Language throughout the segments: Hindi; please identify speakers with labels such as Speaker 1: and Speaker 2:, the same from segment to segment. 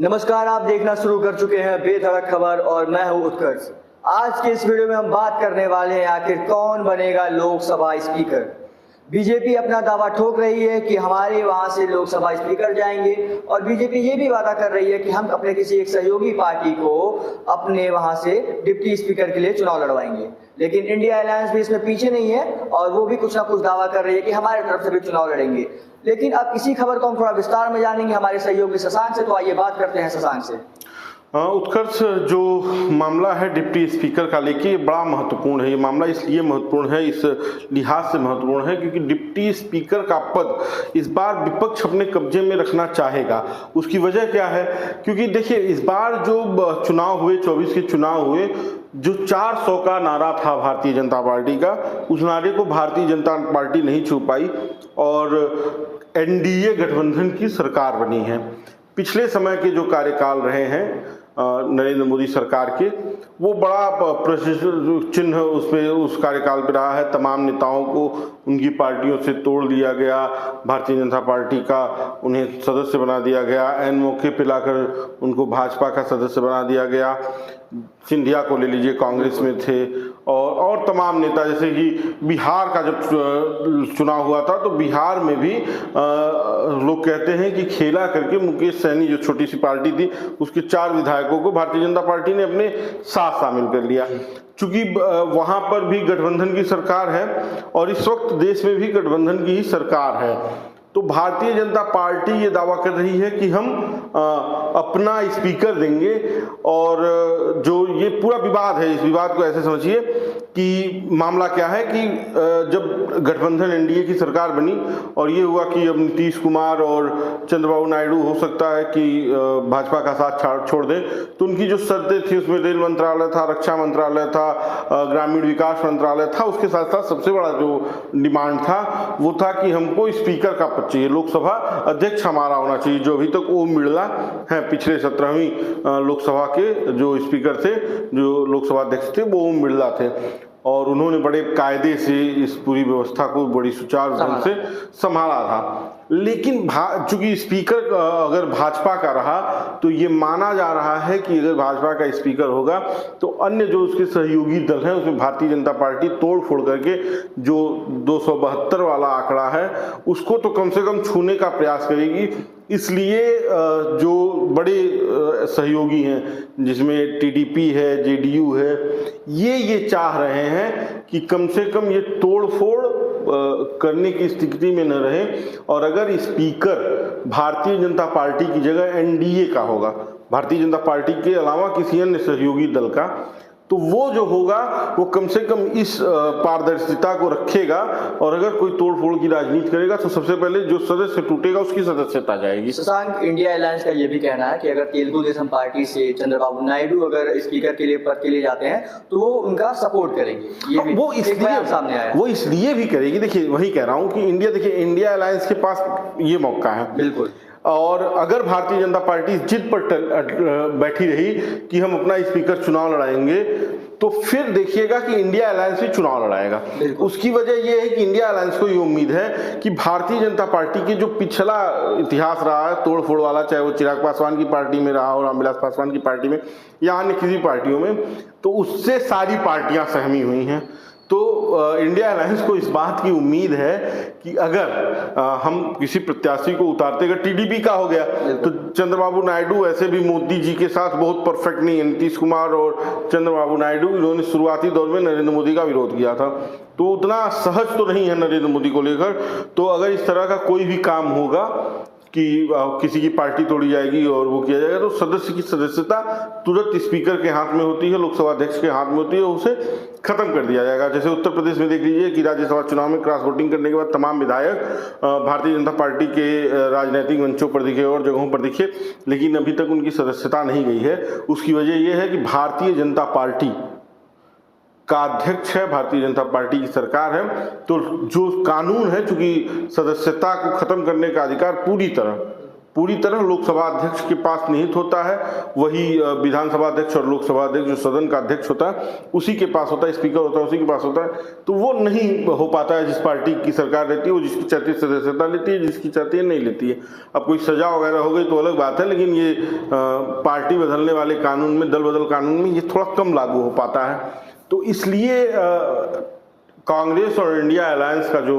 Speaker 1: नमस्कार, आप देखना शुरू कर चुके हैं बेधड़क खबर और मैं हूं उत्कर्ष। आज के इस वीडियो में हम बात करने वाले हैं आखिर कौन बनेगा लोकसभा स्पीकर। बीजेपी अपना दावा ठोक रही है कि हमारे वहां से लोकसभा स्पीकर जाएंगे और बीजेपी ये भी वादा कर रही है कि हम अपने किसी एक सहयोगी पार्टी को अपने वहां से डिप्टी स्पीकर के लिए चुनाव लड़वाएंगे। लेकिन इंडिया अलायंस भी इसमें पीछे नहीं है और वो भी कुछ ना कुछ दावा कर रही है कि हमारे तरफ से भी चुनाव लड़ेंगे। लेकिन अब इसी खबर को हम थोड़ा विस्तार में जानेंगे हमारे सहयोगी शशांक से। तो आइए बात करते हैं शशांक से।
Speaker 2: उत्कर्ष, जो मामला है डिप्टी स्पीकर का लेके बड़ा महत्वपूर्ण है। ये मामला इसलिए महत्वपूर्ण है, इस लिहाज से महत्वपूर्ण है क्योंकि डिप्टी स्पीकर का पद इस बार विपक्ष अपने कब्जे में रखना चाहेगा। उसकी वजह क्या है? क्योंकि देखिए, इस बार जो चुनाव हुए, 24 के चुनाव हुए, जो 400 का नारा था भारतीय जनता पार्टी का, उस नारे को भारतीय जनता पार्टी नहीं छू पाई और एनडीए गठबंधन की सरकार बनी है। पिछले समय के जो कार्यकाल रहे हैं नरेंद्र मोदी सरकार के, वो बड़ा प्रशंसनीय चिन्ह उसमें उस कार्यकाल पे रहा है। तमाम नेताओं को उनकी पार्टियों से तोड़ दिया गया, भारतीय जनता पार्टी का उन्हें सदस्य बना दिया गया, ऐन मौके पे लाकर उनको भाजपा का सदस्य बना दिया गया। सिंधिया को ले लीजिए, कांग्रेस में थे, और तमाम नेता, जैसे कि बिहार का जब चुनाव हुआ था तो बिहार में भी लोग कहते हैं कि खेला करके मुकेश सहनी, जो छोटी सी पार्टी थी, उसके 4 विधायकों को भारतीय जनता पार्टी ने अपने साथ शामिल कर लिया। चूंकि वहां पर भी गठबंधन की सरकार है और इस वक्त देश में भी गठबंधन की ही सरकार है, तो भारतीय जनता पार्टी ये दावा कर रही है कि हम अपना स्पीकर देंगे। और जो ये पूरा विवाद है, इस विवाद को ऐसे समझिए कि मामला क्या है कि जब गठबंधन एनडीए की सरकार बनी और ये हुआ कि अब नीतीश कुमार और चंद्रबाबू नायडू हो सकता है कि भाजपा का साथ छोड़ दें, तो उनकी जो शर्तें थी उसमें रेल मंत्रालय था, रक्षा मंत्रालय था, ग्रामीण विकास मंत्रालय था। उसके साथ साथ सबसे बड़ा जो डिमांड था वो था कि हमको स्पीकर का पद चाहिए, लोकसभा अध्यक्ष हमारा होना चाहिए, जो अभी तक ओम बिरला है, पिछले 17वीं लोकसभा के जो स्पीकर थे, जो लोकसभा अध्यक्ष थे, वो ओम बिरला थे। और उन्होंने बड़े कायदे से इस पूरी व्यवस्था को बड़ी सुचारू ढंग से संभाला था। लेकिन चूंकि स्पीकर अगर भाजपा का रहा तो ये माना जा रहा है कि अगर भाजपा का स्पीकर होगा तो अन्य जो उसके सहयोगी दल हैं उसमें भारतीय जनता पार्टी तोड़ फोड़ करके जो 272 वाला आंकड़ा है उसको तो कम से कम छूने का प्रयास करेगी। इसलिए जो बड़े सहयोगी हैं, जिसमें टीडीपी है, जेडीयू है, ये चाह रहे हैं कि कम से कम ये तोड़ फोड़ करने की स्थिति में न रहे और अगर स्पीकर भारतीय जनता पार्टी की जगह एनडीए का होगा, भारतीय जनता पार्टी के अलावा किसी अन्य सहयोगी दल का, तो वो जो होगा वो कम से कम इस पारदर्शिता को रखेगा। और अगर कोई तोड़ फोड़ की राजनीति करेगा तो सबसे पहले जो सदस्य टूटेगा उसकी सदस्यता जाएगी।
Speaker 1: शशांक, इंडिया अलायंस का ये भी कहना है कि अगर तेलुगु देशम पार्टी से चंद्रबाबू नायडू अगर स्पीकर के लिए पद के लिए जाते हैं तो वो उनका सपोर्ट करेंगे। ये भी
Speaker 2: वो इसलिए
Speaker 1: सामने आया,
Speaker 2: वो इसलिए भी करेगी। देखिए, वही कह रहा हूं कि इंडिया अलायंस के पास ये मौका है
Speaker 1: बिल्कुल।
Speaker 2: और अगर भारतीय जनता पार्टी जिद पर बैठी रही कि हम अपना स्पीकर चुनाव लड़ाएंगे तो फिर देखिएगा कि इंडिया अलायंस भी चुनाव लड़ाएगा। उसकी वजह यह है कि इंडिया अलायंस को ये उम्मीद है कि भारतीय जनता पार्टी की जो पिछला इतिहास रहा है तोड़ फोड़ वाला, चाहे वो चिराग पासवान की पार्टी में रहा हो, रामविलास पासवान की पार्टी में या अन्य किसी पार्टियों में, तो उससे सारी पार्टियां सहमी हुई हैं। तो इंडिया अलायंस को इस बात की उम्मीद है कि अगर हम किसी प्रत्याशी को उतारते, अगर टीडीपी का हो गया तो चंद्रबाबू नायडू ऐसे भी मोदी जी के साथ बहुत परफेक्ट नहीं है। नीतीश कुमार और चंद्रबाबू नायडू, इन्होंने शुरुआती दौर में नरेंद्र मोदी का विरोध किया था, तो उतना सहज तो नहीं है नरेंद्र मोदी को लेकर। तो अगर इस तरह का कोई भी काम होगा कि किसी की पार्टी तोड़ी जाएगी और वो किया जाएगा तो सदस्य की सदस्यता तुरंत स्पीकर के हाथ में होती है, लोकसभा अध्यक्ष के हाथ में होती है, उसे खत्म कर दिया जाएगा। जैसे उत्तर प्रदेश में देख लीजिए कि राज्यसभा चुनाव में क्रॉस वोटिंग करने के बाद तमाम विधायक भारतीय जनता पार्टी के राजनीतिक मंचों पर दिखे और जगहों पर दिखे, लेकिन अभी तक उनकी सदस्यता नहीं गई है। उसकी वजह यह है कि भारतीय जनता पार्टी का अध्यक्ष है, भारतीय जनता पार्टी की सरकार है, तो जो कानून है, चूंकि सदस्यता को खत्म करने का अधिकार पूरी तरह पूरी तरह लोकसभा अध्यक्ष के पास निहित होता है, वही विधानसभा अध्यक्ष और लोकसभा अध्यक्ष जो सदन का अध्यक्ष होता है उसी के पास होता है, स्पीकर होता है उसी के पास होता है। तो वो नहीं हो पाता है जिस पार्टी की सरकार रहती है, वो जिसकी चाहती है सदस्यता लेती है, जिसकी चाहती है नहीं लेती है। अब कोई सजा वगैरह हो गई तो अलग बात है, लेकिन ये पार्टी बदलने वाले कानून में, दल बदल कानून में ये थोड़ा कम लागू हो पाता है। तो इसलिए कांग्रेस और इंडिया अलायंस का जो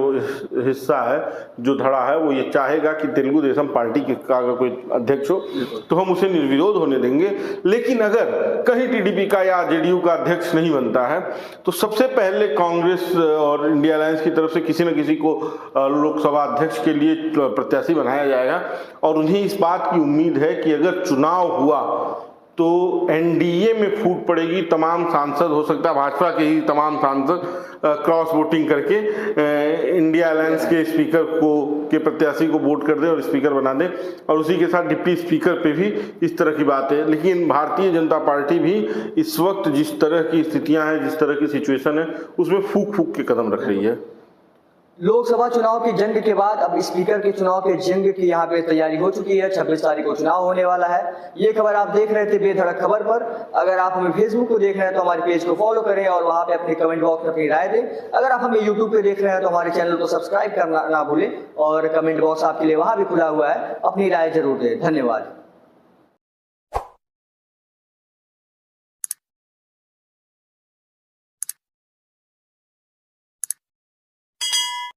Speaker 2: हिस्सा है, जो धड़ा है, वो ये चाहेगा कि तेलुगु देशम पार्टी का अगर कोई अध्यक्ष हो तो हम उसे निर्विरोध होने देंगे। लेकिन अगर कहीं टीडीपी का या जेडीयू का अध्यक्ष नहीं बनता है तो सबसे पहले कांग्रेस और इंडिया अलायंस की तरफ से किसी न किसी को लोकसभा अध्यक्ष के लिए प्रत्याशी बनाया जाएगा। और उन्हें इस बात की उम्मीद है कि अगर चुनाव हुआ तो एनडीए में फूट पड़ेगी, तमाम सांसद, हो सकता है भाजपा के ही तमाम सांसद क्रॉस वोटिंग करके इंडिया अलायंस के स्पीकर के प्रत्याशी को वोट कर दें और स्पीकर बना दें, और उसी के साथ डिप्टी स्पीकर पे भी इस तरह की बात है। लेकिन भारतीय जनता पार्टी भी इस वक्त जिस तरह की स्थितियां हैं, जिस तरह की सिचुएशन है, उसमें फूक फूक के कदम रख रही है।
Speaker 1: लोकसभा चुनाव की जंग के बाद अब स्पीकर के चुनाव के जंग की यहाँ पे तैयारी हो चुकी है। 26 तारीख को चुनाव होने वाला है। ये खबर आप देख रहे थे बेधड़क खबर पर। अगर आप हमें फेसबुक को देख रहे हैं तो हमारे पेज को फॉलो करें और वहां पे अपने कमेंट बॉक्स में अपनी राय दें। अगर आप हमें यूट्यूब पे देख रहे हैं तो हमारे चैनल को सब्सक्राइब करना ना भूलें और कमेंट बॉक्स आपके लिए वहां भी खुला हुआ है, अपनी राय जरूर दें। धन्यवाद।